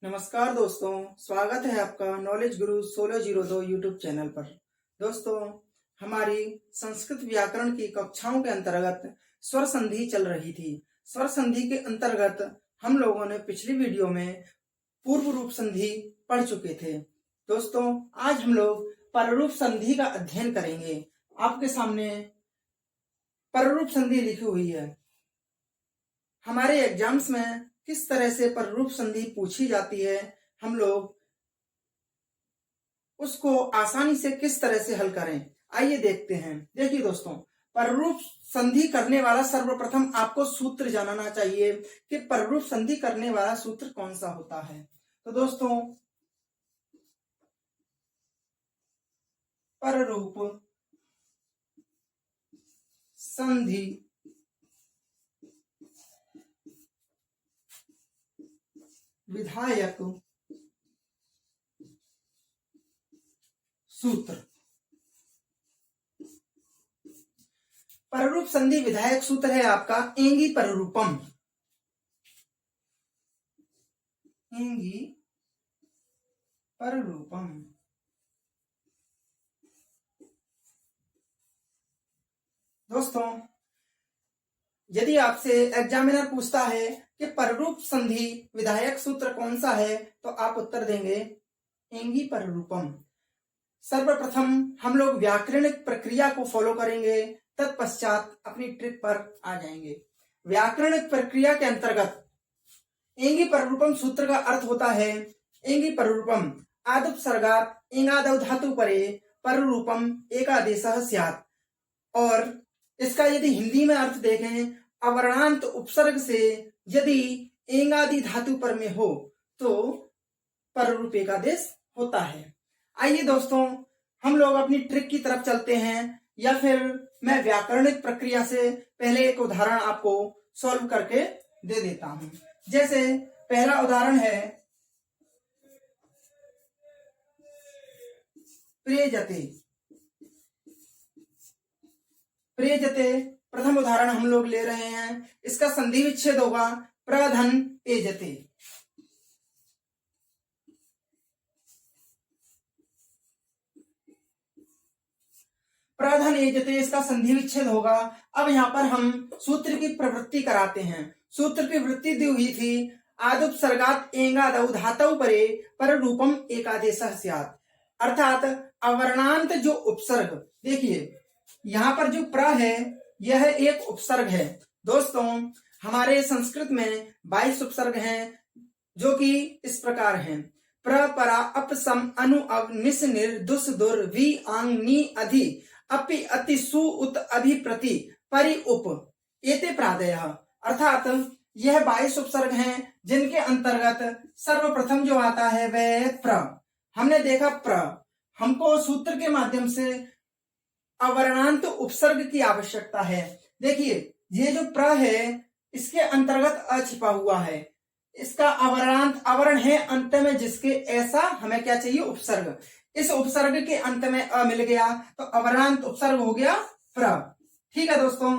नमस्कार दोस्तों, स्वागत है आपका नॉलेज गुरु 1602 यूट्यूब चैनल पर। दोस्तों, हमारी संस्कृत व्याकरण की कक्षाओं के अंतर्गत स्वर संधि चल रही थी। स्वर संधि के अंतर्गत हम लोगों ने पिछली वीडियो में पूर्व रूप संधि पढ़ चुके थे। दोस्तों, आज हम लोग पररूप संधि का अध्ययन करेंगे। आपके सामने पररूप संधि लिखी हुई है। हमारे एग्जाम्स में किस तरह से पररूप संधि पूछी जाती है, हम लोग उसको आसानी से किस तरह से हल करें, आइए देखते हैं। देखिए दोस्तों, पररूप संधि करने वाला सर्वप्रथम आपको सूत्र जानना चाहिए कि पररूप संधि करने वाला सूत्र कौन सा होता है। तो दोस्तों, पररूप संधि विधायक सूत्र। पररूप संधि विधायक सूत्र है आपका एंगी पररूपम। एंगी पररूपम। दोस्तों, यदि आपसे एग्जामिनर पूछता है कि पररूप संधि विधायक सूत्र कौन सा है, तो आप उत्तर देंगे एंगी पररूपम। सर्वप्रथम हम लोग व्याकरणिक प्रक्रिया को फॉलो करेंगे, तत्पश्चात अपनी ट्रिक पर आ जाएंगे। व्याकरणिक प्रक्रिया के अंतर्गत एंगी पररूपम सूत्र का अर्थ होता है एंगी पररूपम आदुपसर्गात् एंगादौ धातु परे पररूपम एकादेशः स्यात्। और इसका यदि हिंदी में अर्थ देखें, अवर्णांत उपसर्ग से यदि एंगादि धातु पर में हो तो पररूप एकादेश होता है। आइए दोस्तों, हम लोग अपनी ट्रिक की तरफ चलते हैं, या फिर मैं व्याकरणिक प्रक्रिया से पहले एक उदाहरण आपको सॉल्व करके दे देता हूं। जैसे पहला उदाहरण है प्रेजते। प्रेजते प्रथम उदाहरण हम लोग ले रहे हैं। इसका संधि विच्छेद होगा प्रधन एजते। प्रधन एजते इसका संधि विच्छेद होगा। अब यहाँ पर हम सूत्र की प्रवृत्ति कराते हैं। सूत्र की वृत्ति दी हुई थी आदुपसर्गात् एंगादौ धातौ परे पररूपम एकादेशः स्यात्। अर्थात अवर्णांत जो उपसर्ग, देखिए यहाँ पर जो प्र है यह एक उपसर्ग है। दोस्तों, हमारे संस्कृत में 22 उपसर्ग हैं, जो कि इस प्रकार हैं। प्र परा अप सम अनु अव निस निर दुस दुर वी आंग नी अधि अपि अति सु उत अभि प्रति परि उप एते प्रादयः। अर्थात यह 22 उपसर्ग हैं, जिनके अंतर्गत सर्वप्रथम जो आता है वह प्र। हमने देखा प्र, हमको सूत्र के माध्यम से अवर्णांत उपसर्ग की आवश्यकता है। देखिए ये जो प्र है इसके अंतर्गत अ छिपा हुआ है। इसका अवर्णांत अवर्ण है अंत में जिसके, ऐसा हमें क्या चाहिए, उपसर्ग। इस उपसर्ग के अंत में अ मिल गया तो अवर्णांत उपसर्ग हो गया प्र। ठीक है दोस्तों,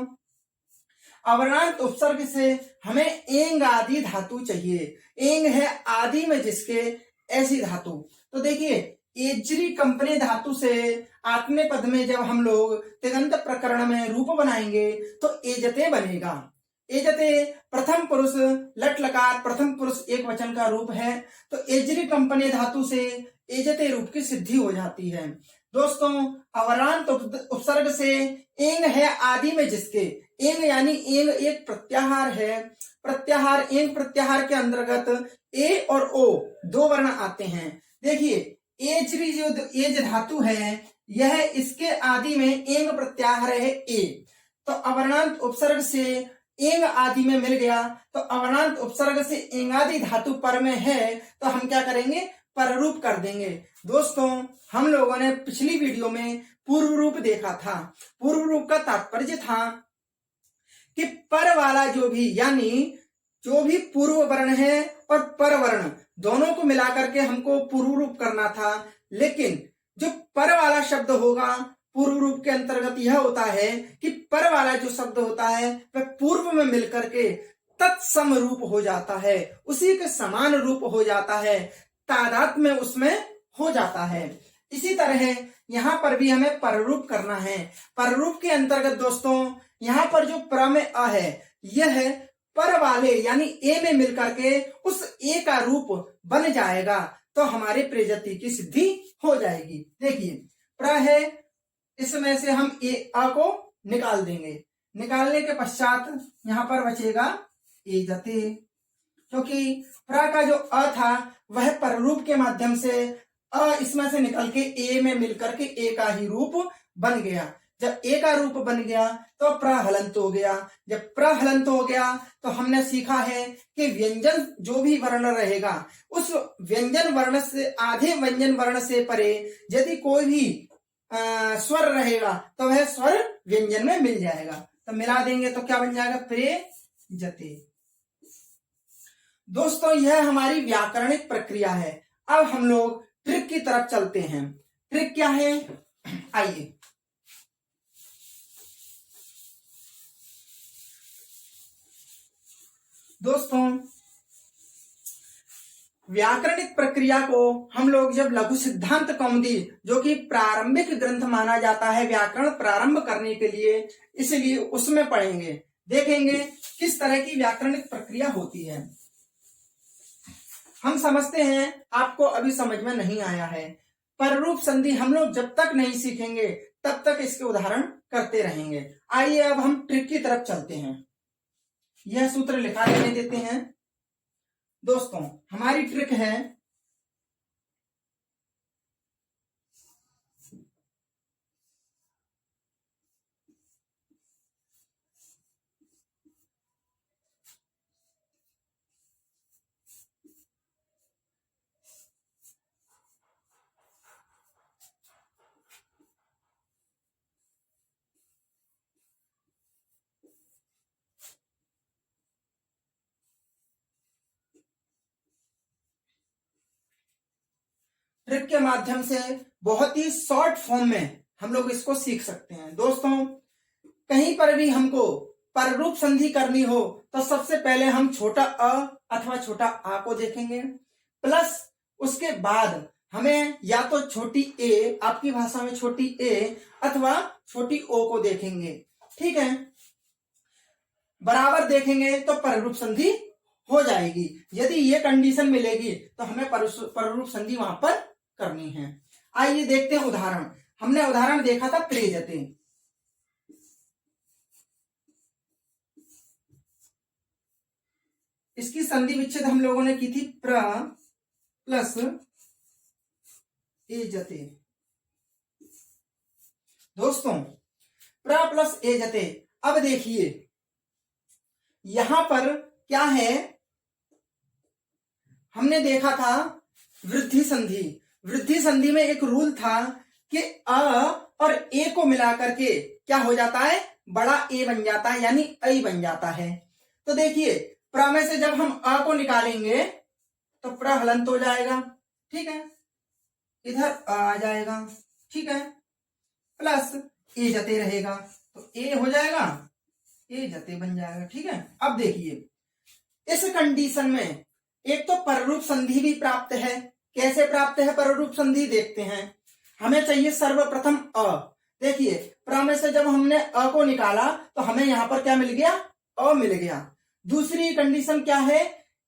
अवर्णांत उपसर्ग से हमें एंग आदि धातु चाहिए। एंग है आदि में जिसके, ऐसी धातु। तो देखिए एजरी कंपनी धातु से आत्मे पद में जब हम लोग तिङन्त प्रकरण में रूप बनाएंगे तो एजते बनेगा। एजते प्रथम पुरुष लट लकार प्रथम पुरुष एक वचन का रूप है, तो एजरी कंपनी धातु से एजते रूप की सिद्धि हो जाती है। दोस्तों, अवरांत उपसर्ग से एंग है आदि में जिसके, एंग यानी एंग एक प्रत्याहार है। प्रत्याहार, एंग प्रत्याहार के अंतर्गत ए और ओ दो वर्ण आते हैं। देखिए एजरी जो एज धातु है यह इसके आदि में एंग प्रत्याहार है ए, तो अवर्णांत उपसर्ग से एंग आदि में मिल गया, तो अवर्णांत उपसर्ग से एंगादि धातु पर में है तो हम क्या करेंगे, पररूप कर देंगे। दोस्तों, हम लोगों ने पिछली वीडियो में पूर्व रूप देखा था। पूर्व रूप का तात्पर्य था कि पर वाला जो भी, यानी जो भी पूर्व वर्ण है और पर वर्ण दोनों को मिलाकर के हमको पूर्व रूप करना था। लेकिन जो पर वाला शब्द होगा पूर्व रूप के अंतर्गत यह होता है कि पर वाला जो शब्द होता है वह पूर्व में मिलकर के तत्सम रूप हो जाता है, उसी के समान रूप हो जाता है, तादाद में उसमें हो जाता है। इसी तरह यहाँ पर भी हमें पररूप करना है। पररूप के अंतर्गत दोस्तों यहाँ पर जो प्र में अ है, यह पर वाले यानी ए में मिलकर के उस ए का रूप बन जाएगा, तो हमारे प्रजाति की सिद्धि हो जाएगी। देखिए प्र है, इसमें से हम ए अ को निकाल देंगे, निकालने के पश्चात यहाँ पर बचेगा ए जते, क्योंकि प्र का जो अ था वह पररूप के माध्यम से अ इसमें से निकल के ए में मिलकर के ए का ही रूप बन गया। जब ए का रूप बन गया तो प्रहलंत हो गया। जब प्रहलंत हो गया तो हमने सीखा है कि व्यंजन जो भी वर्ण रहेगा उस व्यंजन वर्ण से आधे व्यंजन वर्ण से परे यदि कोई भी स्वर रहेगा तो वह स्वर व्यंजन में मिल जाएगा। तो मिला देंगे तो क्या बन जाएगा, प्रे जते। दोस्तों यह हमारी व्याकरणिक प्रक्रिया है। अब हम लोग ट्रिक की तरफ चलते हैं। ट्रिक क्या है, आइए। दोस्तों व्याकरणिक प्रक्रिया को हम लोग जब लघु सिद्धांत कौमुदी जो कि प्रारंभिक ग्रंथ माना जाता है व्याकरण प्रारंभ करने के लिए, इसलिए उसमें पढ़ेंगे, देखेंगे किस तरह की व्याकरणिक प्रक्रिया होती है। हम समझते हैं आपको अभी समझ में नहीं आया है। पररूप संधि हम लोग जब तक नहीं सीखेंगे तब तक इसके उदाहरण करते रहेंगे। आइए अब हम ट्रिक की तरफ चलते हैं। यह सूत्र लिखा लेने देते हैं। दोस्तों हमारी ट्रिक है ट्रिक के माध्यम से बहुत ही शॉर्ट फॉर्म में हम लोग इसको सीख सकते हैं। दोस्तों कहीं पर भी हमको पररूप संधि करनी हो तो सबसे पहले हम छोटा अ अथवा छोटा आ को देखेंगे, प्लस उसके बाद हमें या तो छोटी ए, आपकी भाषा में छोटी ए अथवा छोटी ओ को देखेंगे। ठीक है, बराबर देखेंगे तो पररूप संधि हो जाएगी। यदि ये कंडीशन मिलेगी तो हमें पररूप संधि वहां पर करनी है। आइए देखते हैं उदाहरण। हमने उदाहरण देखा था प्रेजते। इसकी संधि विच्छेद हम लोगों ने की थी प्र प्लस ए जते। दोस्तों प्र प्लस ए जते, अब देखिए यहां पर क्या है, हमने देखा था वृद्धि संधि। वृद्धि संधि में एक रूल था कि अ और ए को मिलाकर के क्या हो जाता है, बड़ा ए बन जाता है, यानी ऐ बन जाता है। तो देखिए प्र में से जब हम अ को निकालेंगे तो प्रहलंत हो जाएगा। ठीक है, इधर आ जाएगा। ठीक है, प्लस ए जते रहेगा तो ए हो जाएगा, ए जते बन जाएगा। ठीक है, अब देखिए इस कंडीशन में एक तो पररूप संधि भी प्राप्त है। कैसे प्राप्त है पररूप संधि, देखते हैं। हमें चाहिए सर्वप्रथम अ। देखिए प्र में से जब हमने अ को निकाला तो हमें यहां पर क्या मिल गया, अ मिल गया। दूसरी कंडीशन क्या है,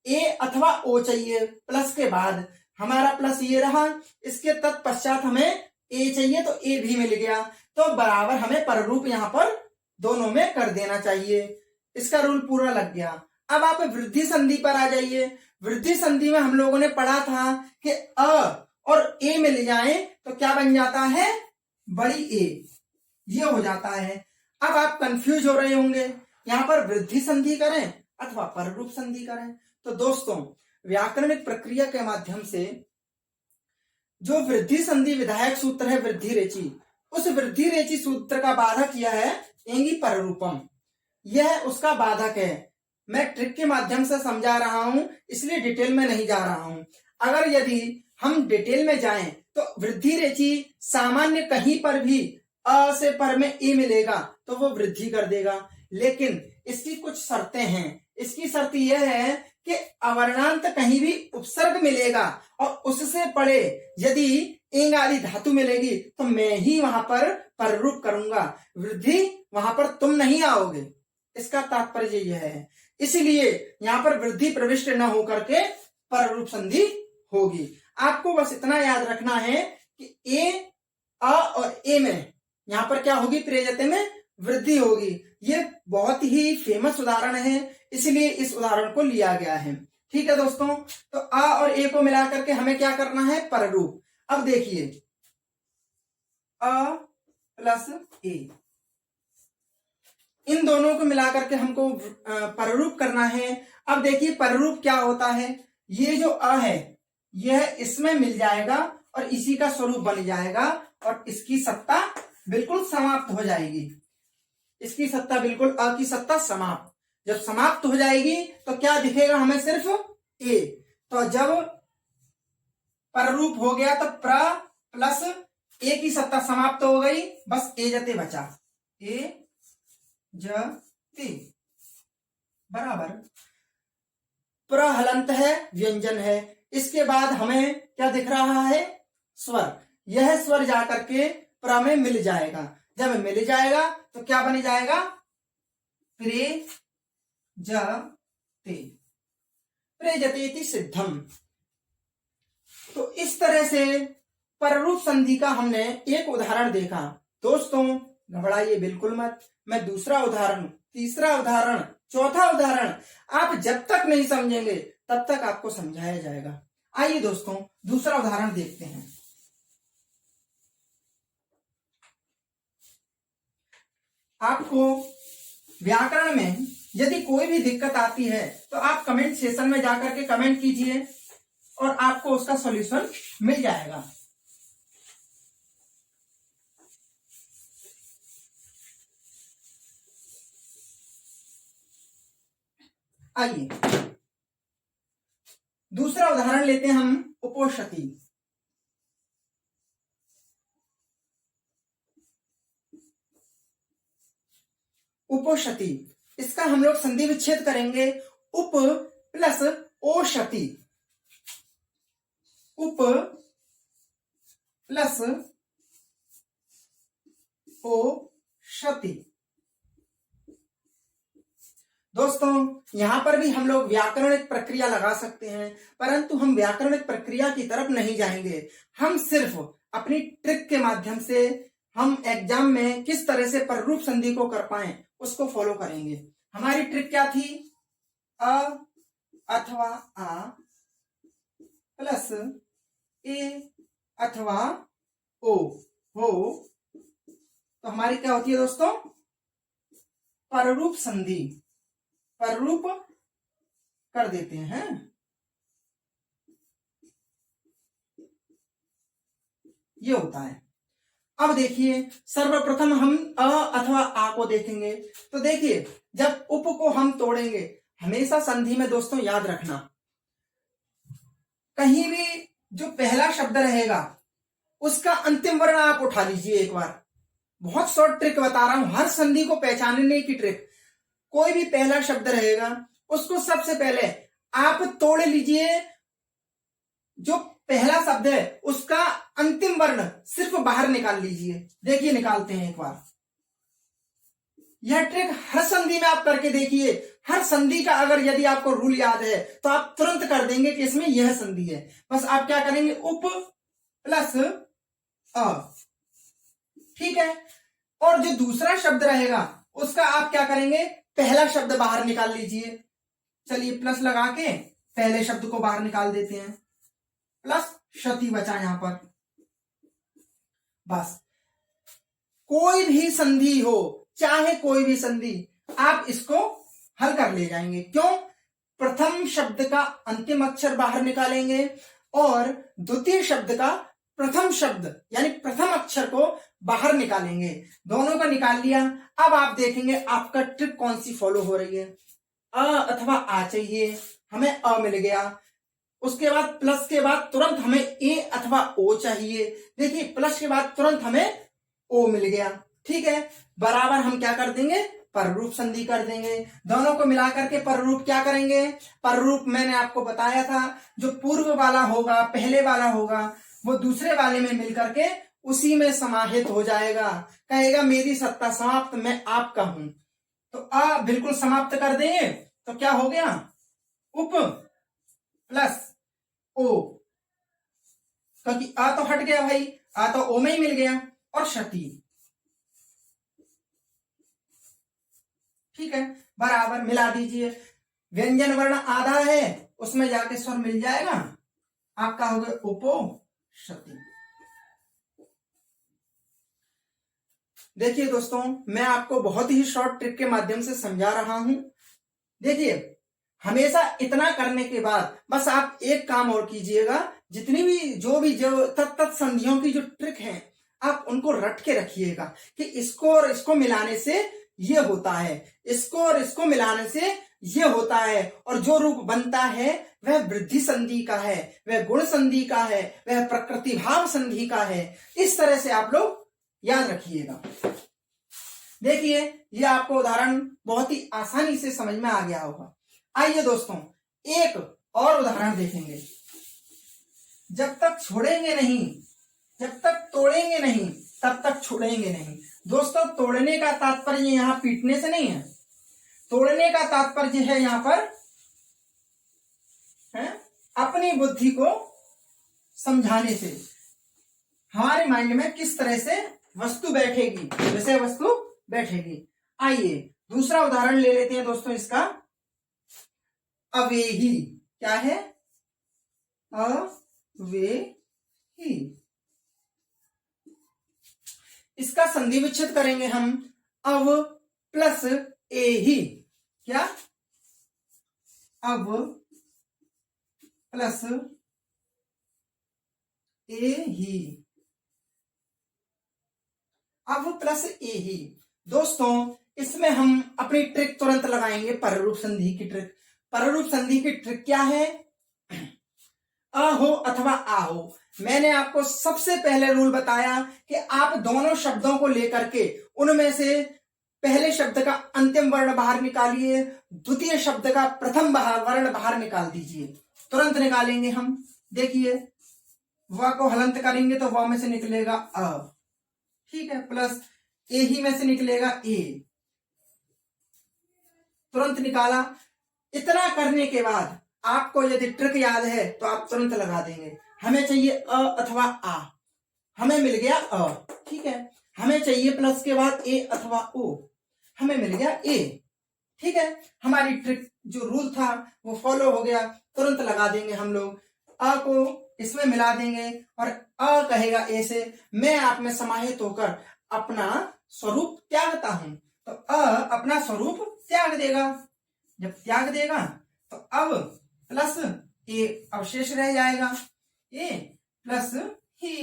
ए अथवा ओ चाहिए। प्लस के बाद हमारा प्लस ये रहा, इसके तत्पश्चात हमें ए चाहिए तो ए भी मिल गया। तो बराबर हमें पररूप यहां पर दोनों में कर देना चाहिए। इसका रूल पूरा लग गया। अब आप वृद्धि संधि पर आ जाइए। वृद्धि संधि में हम लोगों ने पढ़ा था कि अ और ए मिल जाए तो क्या बन जाता है, बड़ी ए, ये हो जाता है। अब आप कंफ्यूज हो रहे होंगे यहां पर वृद्धि संधि करें अथवा पररूप संधि करें। तो दोस्तों व्याकरणिक प्रक्रिया के माध्यम से जो वृद्धि संधि विधायक सूत्र है वृद्धि रेचि, उस वृद्धि रेचि सूत्र का बाधक यह है एंगी पररूपम, यह उसका बाधक है। मैं ट्रिक के माध्यम से समझा रहा हूं इसलिए डिटेल में नहीं जा रहा हूं। अगर यदि हम डिटेल में जाएं तो वृद्धि रेचि सामान्य कहीं पर भी अ से पर में ए मिलेगा तो वो वृद्धि कर देगा, लेकिन इसकी कुछ शर्तें हैं। इसकी शर्त यह है कि अवर्णांत कहीं भी उपसर्ग मिलेगा और उससे पड़े यदि एंग आदि धातु मिलेगी तो मैं ही वहां पर पररूप करूंगा, वृद्धि वहां पर तुम नहीं आओगे। इसका तात्पर्य यह है, इसलिए यहां पर वृद्धि प्रविष्ट न होकर के पररूप संधि होगी। आपको बस इतना याद रखना है कि ए, अ और ए में यहां पर क्या होगी, प्रेयजते में वृद्धि होगी। ये बहुत ही फेमस उदाहरण है, इसलिए इस उदाहरण को लिया गया है। ठीक है दोस्तों, तो अ और ए को मिलाकर के हमें क्या करना है, पररूप। अब देखिए अ प्लस ए, इन दोनों को मिलाकर के हमको पररूप करना है। अब देखिए पररूप क्या होता है, ये जो अ है यह इसमें मिल जाएगा और इसी का स्वरूप बन जाएगा और इसकी सत्ता बिल्कुल समाप्त हो जाएगी। इसकी सत्ता बिल्कुल, अ की सत्ता समाप्त। जब समाप्त हो जाएगी तो क्या दिखेगा हमें, सिर्फ ए। तो जब पररूप हो गया तो प्र प्लस ए की सत्ता समाप्त हो गई, बस ए जते बचा, ए जते बराबर प्रहलंत है, व्यंजन है। इसके बाद हमें क्या दिख रहा है, स्वर। यह स्वर जाकर के प्र में मिल जाएगा। जब मिल जाएगा तो क्या बन जाएगा, प्रे जते, प्रेजतेति सिद्धम। तो इस तरह से पररूप संधि का हमने एक उदाहरण देखा। दोस्तों घबराइए बिल्कुल मत, मैं दूसरा उदाहरण, तीसरा उदाहरण, चौथा उदाहरण आप जब तक नहीं समझेंगे तब तक आपको समझाया जाएगा। आइए दोस्तों दूसरा उदाहरण देखते हैं। आपको व्याकरण में यदि कोई भी दिक्कत आती है तो आप कमेंट सेशन में जाकर के कमेंट कीजिए और आपको उसका सॉल्यूशन मिल जाएगा। आइए दूसरा उदाहरण लेते हैं हम, उपोषति। उपोषति, इसका हम लोग संधि विच्छेद करेंगे, उप प्लस ओषति, उप प्लस ओषति। दोस्तों यहां पर भी हम लोग व्याकरणिक प्रक्रिया लगा सकते हैं, परंतु हम व्याकरणिक प्रक्रिया की तरफ नहीं जाएंगे। हम सिर्फ अपनी ट्रिक के माध्यम से हम एग्जाम में किस तरह से पररूप संधि को कर पाएं उसको फॉलो करेंगे। हमारी ट्रिक क्या थी, अ अथवा आ प्लस ए अथवा ओ हो तो हमारी क्या होती है दोस्तों, पररूप संधि। पररूप कर देते हैं। ये होता है। अब देखिए सर्वप्रथम हम अ अथवा आ को देखेंगे। तो देखिए जब उप को हम तोड़ेंगे, हमेशा संधि में दोस्तों याद रखना, कहीं भी जो पहला शब्द रहेगा उसका अंतिम वर्ण आप उठा लीजिए एक बार। बहुत शॉर्ट ट्रिक बता रहा हूं, हर संधि को पहचानने की ट्रिक। कोई भी पहला शब्द रहेगा उसको सबसे पहले आप तोड़ लीजिए, जो पहला शब्द है उसका अंतिम वर्ण सिर्फ बाहर निकाल लीजिए। देखिए निकालते हैं एक बार। यह ट्रिक हर संधि में आप करके देखिए। हर संधि का अगर यदि आपको रूल याद है तो आप तुरंत कर देंगे कि इसमें यह संधि है। बस आप क्या करेंगे, उप प्लस अ, ठीक है। और जो दूसरा शब्द रहेगा उसका आप क्या करेंगे, पहला शब्द बाहर निकाल लीजिए। चलिए प्लस लगा के पहले शब्द को बाहर निकाल देते हैं, प्लस क्षति बचा यहां पर। बस कोई भी संधि हो, चाहे कोई भी संधि, आप इसको हल कर ले जाएंगे। क्यों, प्रथम शब्द का अंतिम अक्षर बाहर निकालेंगे और द्वितीय शब्द का प्रथम शब्द यानी प्रथम अक्षर को बाहर निकालेंगे। दोनों का निकाल लिया। अब आप देखेंगे आपका ट्रिक कौन सी फॉलो हो रही है। अ अथवा आ चाहिए, हमें अ मिल गया। उसके बाद प्लस के बाद तुरंत हमें ए अथवा ओ चाहिए। देखिए प्लस के बाद तुरंत हमें ओ मिल गया, ठीक है। बराबर हम क्या कर देंगे, पररूप संधि कर देंगे। दोनों को मिलाकर के पररूप क्या करेंगे? पररूप मैंने आपको बताया था, जो पूर्व वाला होगा, पहले वाला होगा, वो दूसरे वाले में मिलकर के उसी में समाहित हो जाएगा। कहेगा मेरी सत्ता समाप्त, मैं आपका हूं। तो आ बिल्कुल समाप्त कर देंगे तो क्या हो गया? उप प्लस ओ, क्योंकि आ तो हट गया भाई, आ तो ओ में ही मिल गया, और क्षति। ठीक है, बराबर मिला दीजिए। व्यंजन वर्ण आधा है, उसमें जाके स्वर मिल जाएगा, आपका हो गया उपो क्षति। देखिए दोस्तों, मैं आपको बहुत ही शॉर्ट ट्रिक के माध्यम से समझा रहा हूं। देखिए, हमेशा इतना करने के बाद बस आप एक काम और कीजिएगा, जितनी भी जो तत्त संधियों की जो ट्रिक है, आप उनको रट के रखिएगा कि इसको और इसको मिलाने से ये होता है, इसको और इसको मिलाने से ये होता है, और जो रूप बनता है वह वृद्धि संधि का है, वह गुण संधि का है, वह प्रकृति भाव संधि का है। इस तरह से आप लोग याद रखिएगा। देखिए, ये आपको उदाहरण बहुत ही आसानी से समझ में आ गया होगा। आइए दोस्तों, एक और उदाहरण देखेंगे। जब तक छोड़ेंगे नहीं, जब तक तोड़ेंगे नहीं, तब तक छोड़ेंगे नहीं। दोस्तों, तोड़ने का तात्पर्य यहां पीटने से नहीं है, तोड़ने का तात्पर्य है यहां पर है अपनी बुद्धि को समझाने से, हमारे माइंड में किस तरह से वस्तु बैठेगी, विषय वस्तु बैठेगी। आइए दूसरा उदाहरण ले लेते हैं दोस्तों इसका। अवेही क्या है? अवेही। इसका संधि विच्छेद करेंगे हम, अव प्लस एही। क्या? अव प्लस एही, अव प्लस एही। दोस्तों, इसमें हम अपनी ट्रिक तुरंत लगाएंगे, पररूप संधि की ट्रिक। पररूप संधि की ट्रिक क्या है? अ हो अथवा आ हो। मैंने आपको सबसे पहले रूल बताया कि आप दोनों शब्दों को लेकर के उनमें से पहले शब्द का अंतिम वर्ण बाहर निकालिए, द्वितीय शब्द का प्रथम वर्ण बाहर निकाल दीजिए। तुरंत निकालेंगे हम। देखिए, व को हलंत करेंगे तो व में से निकलेगा अ, ठीक है, प्लस ए ही में से निकलेगा ए, तुरंत निकाला। इतना करने के बाद आपको यदि ट्रिक याद है तो आप तुरंत लगा देंगे। हमें चाहिए अ अथवा आ, हमें मिल गया अ, ठीक है। हमें चाहिए प्लस के बाद ए अथवा ओ, हमें मिल गया ए, ठीक है। हमारी ट्रिक जो रूल था वो फॉलो हो गया, तुरंत लगा देंगे हम लोग। अ को इसमें मिला देंगे और अ कहेगा ए से, मैं आप में समाहित होकर अपना स्वरूप त्यागता हूं। तो अ अपना स्वरूप त्याग देगा। जब त्याग देगा तो अब प्लस ए अवशेष रह जाएगा, ए प्लस ही,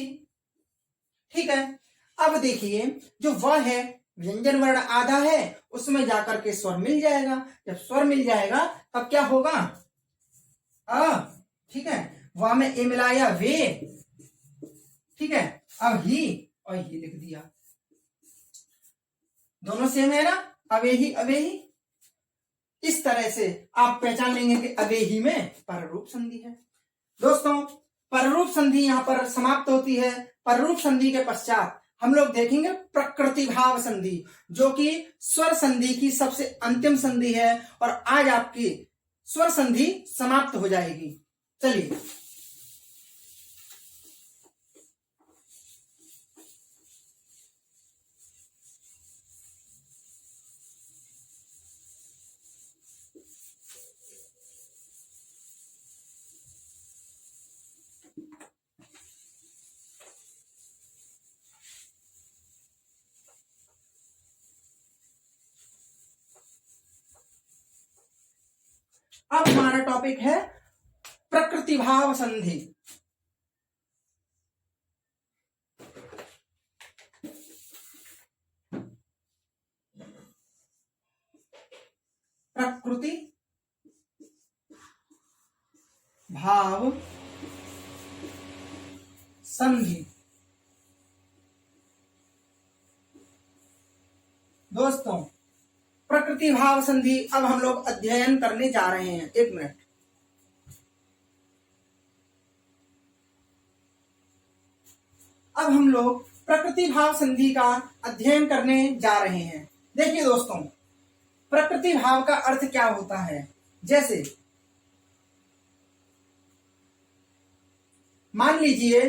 ठीक है। अब देखिए, जो वह है व्यंजन वर्ण आधा है, उसमें जाकर के स्वर मिल जाएगा। जब स्वर मिल जाएगा तब क्या होगा? अ, ठीक है, वह में ए मिलाया वे, ठीक है। अब ही और ही लिख दिया, दोनों सेम है ना, अवेही अवेही। इस तरह से आप पहचान लेंगे कि अवेही में पररूप संधि है। दोस्तों, पररूप संधि यहां पर समाप्त होती है। पररूप संधि के पश्चात हम लोग देखेंगे प्रकृति भाव संधि, जो कि स्वर संधि की सबसे अंतिम संधि है, और आज आपकी स्वर संधि समाप्त हो जाएगी। चलिए, अब हमारा टॉपिक है प्रकृति भाव संधि। प्रकृति भाव संधि। दोस्तों, प्रकृति भाव संधि अब हम लोग अध्ययन करने जा रहे हैं। एक मिनट। अब हम लोग प्रकृति भाव संधि का अध्ययन करने जा रहे हैं। देखिए दोस्तों, प्रकृति भाव का अर्थ क्या होता है। जैसे मान लीजिए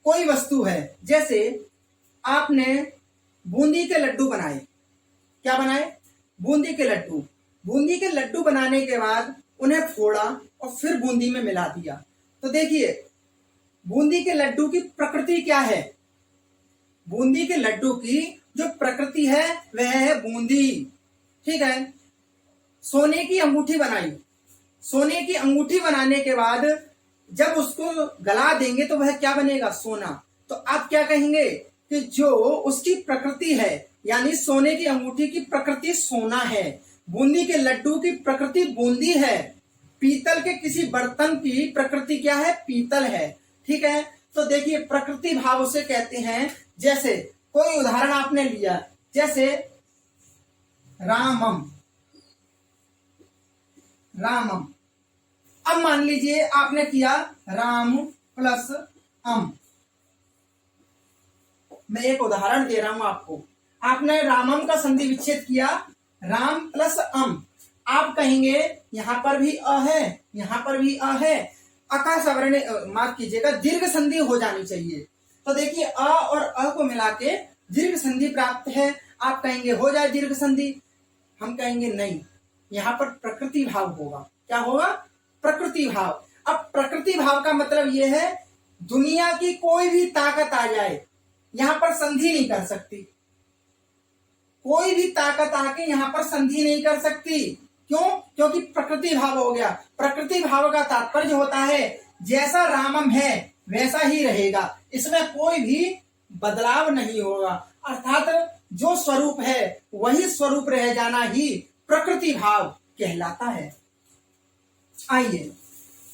कोई वस्तु है, जैसे आपने बूंदी के लड्डू बनाए। क्या बनाए? बूंदी के लड्डू। बूंदी के लड्डू बनाने के बाद उन्हें फोड़ा और फिर बूंदी में मिला दिया। तो देखिए, बूंदी के लड्डू की प्रकृति क्या है? बूंदी के लड्डू की जो प्रकृति है वह है बूंदी। ठीक है। सोने की अंगूठी बनाई। सोने की अंगूठी बनाने के बाद जब उसको गला देंगे तो वह क्या बनेगा? सोना। तो आप क्या कहेंगे कि जो उसकी प्रकृति है, यानी सोने की अंगूठी की प्रकृति सोना है, बूंदी के लड्डू की प्रकृति बूंदी है, पीतल के किसी बर्तन की प्रकृति क्या है? पीतल है। ठीक है। तो देखिए, प्रकृति भाव उसे कहते हैं। जैसे कोई उदाहरण आपने लिया, जैसे रामम। रामम। अब मान लीजिए आपने किया राम प्लस अम। मैं एक उदाहरण दे रहा हूं आपको। आपने रामम का संधि विच्छेद किया, राम प्लस अम। आप कहेंगे यहां पर भी अ है, यहां पर भी अ है। अका सवर्ण, माफ कीजिएगा, दीर्घ संधि हो जानी चाहिए। तो देखिए, अ और अ को मिला के दीर्घ संधि प्राप्त है। आप कहेंगे हो जाए दीर्घ संधि। हम कहेंगे नहीं, यहां पर प्रकृति भाव होगा। क्या होगा? प्रकृति भाव। अब प्रकृति भाव का मतलब यह है, दुनिया की कोई भी ताकत आ जाए, यहां पर संधि नहीं कर सकती। कोई भी ताकत आके यहां पर संधि नहीं कर सकती। क्यों? क्योंकि प्रकृति भाव हो गया। प्रकृति भाव का तात्पर्य होता है जैसा रामम है वैसा ही रहेगा, इसमें कोई भी बदलाव नहीं होगा। अर्थात जो स्वरूप है वही स्वरूप रह जाना ही प्रकृति भाव कहलाता है। आइए,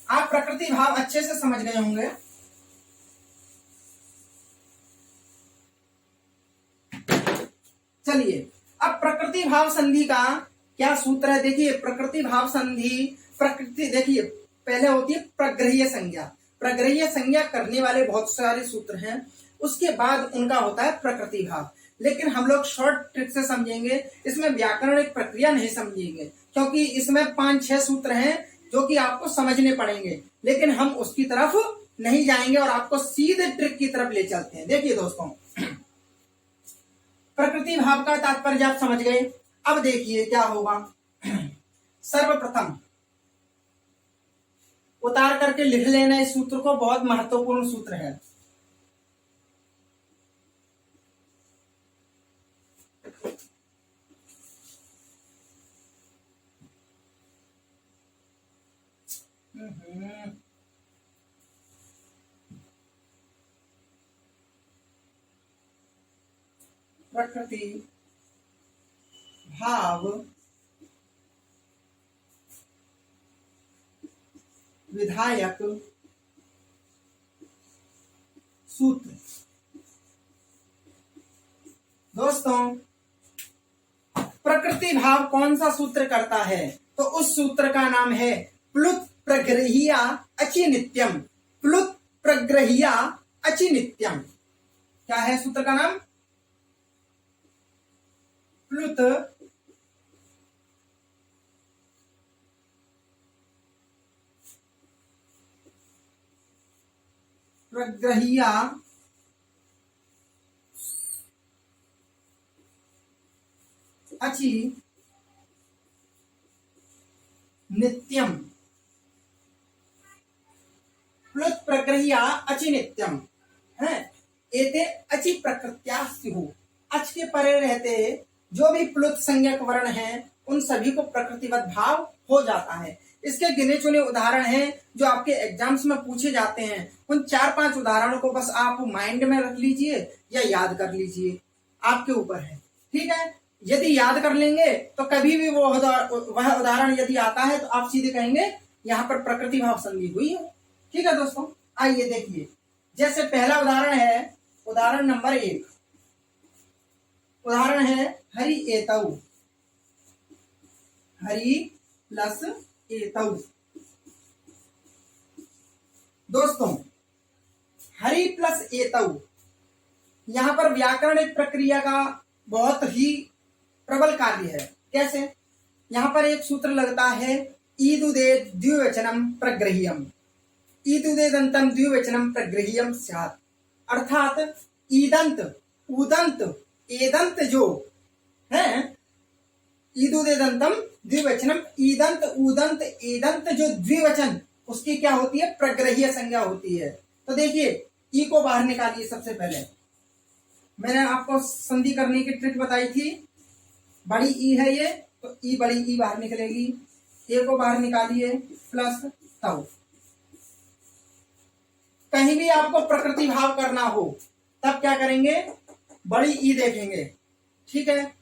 आप प्रकृति भाव अच्छे से समझ गए होंगे। चलिए, अब प्रकृति भाव संधि का क्या सूत्र है। देखिए, प्रकृति भाव संधि, प्रकृति देखिए पहले होती है प्रग्रहीय संज्ञा। प्रग्रहीय संज्ञा करने वाले बहुत सारे सूत्र हैं, उसके बाद उनका होता है प्रकृति भाव। लेकिन हम लोग शॉर्ट ट्रिक से समझेंगे, इसमें व्याकरणिक प्रक्रिया नहीं समझेंगे, क्योंकि इसमें 5-6 सूत्र हैं जो कि आपको समझने पड़ेंगे। लेकिन हम उसकी तरफ नहीं जाएंगे और आपको सीधे ट्रिक की तरफ ले चलते हैं। देखिए दोस्तों, प्रकृति भाव का तात्पर्य आप समझ गए। अब देखिए क्या होगा। सर्वप्रथम उतार करके लिख लेना इस सूत्र को, बहुत महत्वपूर्ण सूत्र है। प्रकृति भाव विधायक सूत्र। दोस्तों, प्रकृति भाव कौन सा सूत्र करता है? तो उस सूत्र का नाम है प्लुत प्रग्रहिया अचिनित्यम। प्लुत प्रग्रहिया अचिनित्यम। क्या है सूत्र का नाम? प्लुत प्रग्रहिया अचि नित्यम। प्लुत प्रग्रहिया अचि नित्यम है। एते अचि प्रकृत्या स्युः। अच के परे रहते जो भी प्लुत संज्ञक वर्ण हैं उन सभी को प्रकृतिवत भाव हो जाता है। इसके गिने चुने उदाहरण हैं जो आपके एग्जाम्स में पूछे जाते हैं। उन 4-5 उदाहरणों को बस आप माइंड में रख लीजिए या याद कर लीजिए, आपके ऊपर है। ठीक है। यदि याद कर लेंगे तो कभी भी वह उदाहरण यदि आता है तो आप सीधे कहेंगे यहाँ पर प्रकृति भाव संधि हुई है। ठीक है दोस्तों, आइए देखिए। जैसे पहला उदाहरण है, उदाहरण नंबर 1। उदाहरण है हरि एतौ। हरि प्लस एतौ। दोस्तों, हरि प्लस एतौ यहां पर व्याकरणिक प्रक्रिया का बहुत ही प्रबल कार्य है। कैसे? यहां पर एक सूत्र लगता है ईदुदे द्विवचनम प्रगृह्यम, ईदुदेदंतम द्विवचनम प्रगृह्यम स्यात्। अर्थात ईदंत उदंत एदंत जो है, ईदुदेदंतम द्विवचनम, ईदंत उदंत एदंत जो द्विवचन, उसकी क्या होती है? प्रगृह्य संज्ञा होती है। तो देखिए, ई को बाहर निकालिए। सबसे पहले मैंने आपको संधि करने की ट्रिक बताई थी। बड़ी ई है ये, तो ई बड़ी ई बाहर निकलेगी। ए को बाहर निकालिए प्लस तौ। कहीं भी आपको प्रकृति भाव करना हो तब क्या करेंगे? बड़ी ई देखेंगे, ठीक है,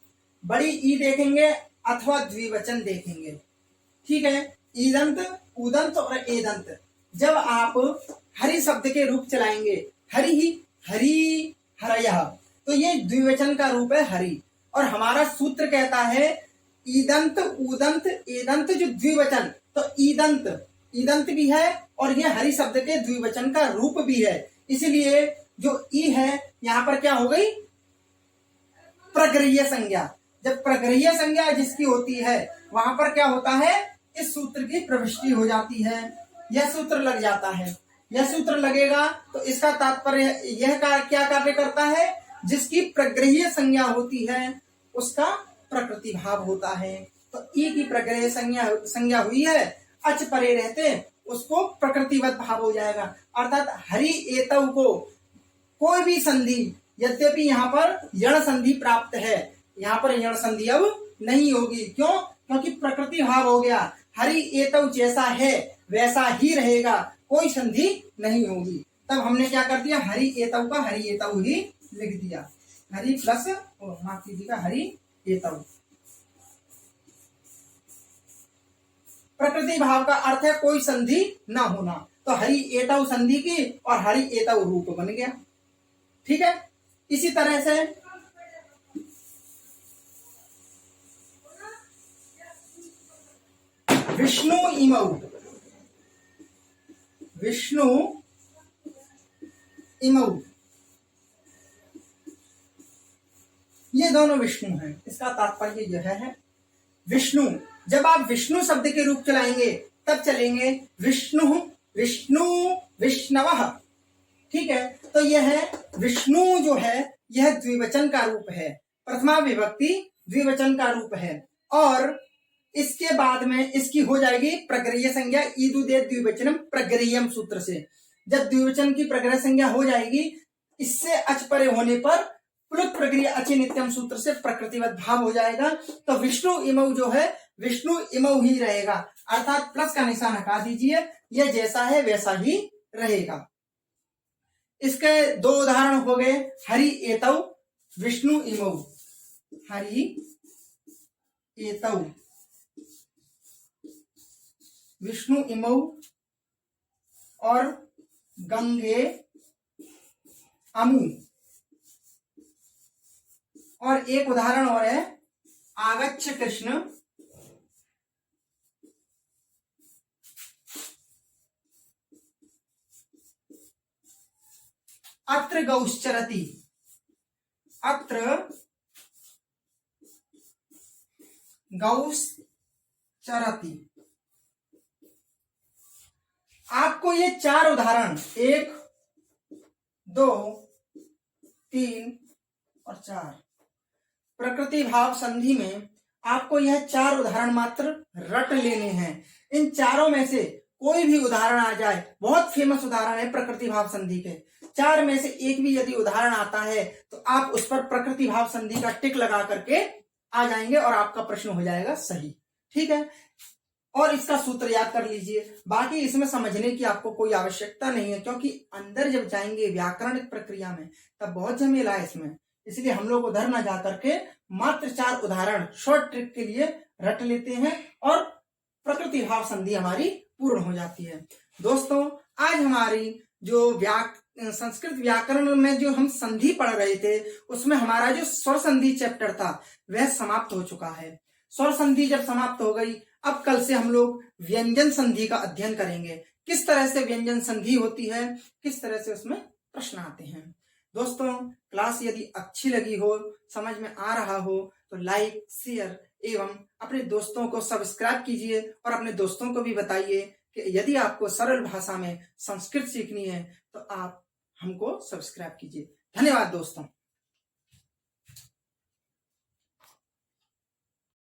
बड़ी ई देखेंगे अथवा द्विवचन देखेंगे, ठीक है। ईदंत उदंत और एदंत जब आप हरि शब्द के रूप चलाएंगे, हरि ही हरि हरयः, तो ये द्विवचन का रूप है हरि। और हमारा सूत्र कहता है ईदंत उदंत एदंत जो द्विवचन, तो ईदंत ईदंत भी है और ये हरि शब्द के द्विवचन का रूप भी है। इसलिए जो ई है यहां पर क्या हो गई? प्रगृह्य संज्ञा। जब प्रगृह्य संज्ञा जिसकी होती है वहां पर क्या होता है? इस सूत्र की प्रविष्टि हो जाती है। यह सूत्र लग जाता है। यह सूत्र लगेगा तो इसका तात्पर्य यह क्या कार्य करता है? जिसकी प्रगृह्य संज्ञा होती है उसका प्रकृति भाव होता है। तो ई की प्रगृह्य संज्ञा हुई है, अच परे रहते उसको प्रकृतिवत भाव हो जाएगा। अर्थात हरि एतौ को कोई भी संधि, यद्यपि यहाँ पर यण संधि प्राप्त है, यहाँ पर यण संधि अब नहीं होगी। क्यों? क्योंकि प्रकृति भाव हो गया। हरि एतौ जैसा है वैसा ही रहेगा, कोई संधि नहीं होगी। तब हमने क्या कर दिया? हरि एतौ का हरि एतौ ही लिख दिया। हरि प्लस माफ कीजिएगा हरि एतौ। प्रकृति भाव का अर्थ है कोई संधि ना होना। तो हरि एतौ संधि की और हरि एतौ रूप बन गया, ठीक है। इसी तरह से विष्णु इमौ, विष्णु इमौ, ये दोनों विष्णु हैं। इसका तात्पर्य यह है विष्णु, जब आप विष्णु शब्द के रूप चलाएंगे तब चलेंगे विष्णु विष्णु विष्णवः, ठीक है। तो यह विष्णु जो है यह द्विवचन का रूप है, प्रथमा विभक्ति द्विवचन का रूप है। और इसके बाद में इसकी हो जाएगी प्रगृह्य संज्ञा ईदुदे द्विवचनम प्रगृह्यम सूत्र से। जब द्विवचन की प्रगृह्य संज्ञा हो जाएगी, इससे अच परे होने पर प्लुत प्रगृह्य अचि नित्यम सूत्र से प्रकृतिवत भाव हो जाएगा। तो विष्णु इमौ जो है विष्णु इमौ ही रहेगा। अर्थात प्लस का निशान हटा दीजिए, यह जैसा है वैसा ही रहेगा। इसके दो उदाहरण हो गए, हरि एतौ विष्णु इमौ, हरि एतौ विष्णु इमौ, और गंगे अमु। और एक उदाहरण और है आगच्छ कृष्ण अत्र गौश्चरति, अत्र गौश्चरति। आपको ये चार उदाहरण 1 2 3 और 4 प्रकृति भाव संधि में आपको यह 4 उदाहरण मात्र रट लेने हैं। इन चारों में से कोई भी उदाहरण आ जाए, बहुत फेमस उदाहरण है प्रकृति भाव संधि के, 4 में से एक भी यदि उदाहरण आता है तो आप उस पर प्रकृति भाव संधि का टिक लगा करके आ जाएंगे और आपका प्रश्न हो जाएगा सही, ठीक है। और इसका सूत्र याद कर लीजिए। बाकी इसमें समझने की आपको कोई आवश्यकता नहीं है, क्योंकि अंदर जब जाएंगे व्याकरणिक प्रक्रिया में तब बहुत झमेला है इसमें। इसलिए हम लोग उधर ना जा करके मात्र 4 उदाहरण शॉर्ट ट्रिक के लिए रट लेते हैं और प्रकृति भाव संधि हमारी पूर्ण हो जाती है। दोस्तों, आज हमारी जो संस्कृत व्याकरण में जो हम संधि पढ़ रहे थे उसमें हमारा जो स्वर संधि चैप्टर था वह समाप्त हो चुका है। स्वर संधि जब समाप्त हो गई, अब कल से हम लोग व्यंजन संधि का अध्ययन करेंगे। किस तरह से व्यंजन संधि होती है, किस तरह से उसमें प्रश्न आते हैं। दोस्तों, क्लास यदि अच्छी लगी हो, समझ में आ रहा हो, तो लाइक, शेयर एवं अपने दोस्तों को सब्सक्राइब कीजिए और अपने दोस्तों को भी बताइए कि यदि आपको सरल भाषा में संस्कृत सीखनी है तो आप हमको सब्सक्राइब कीजिए। धन्यवाद दोस्तों।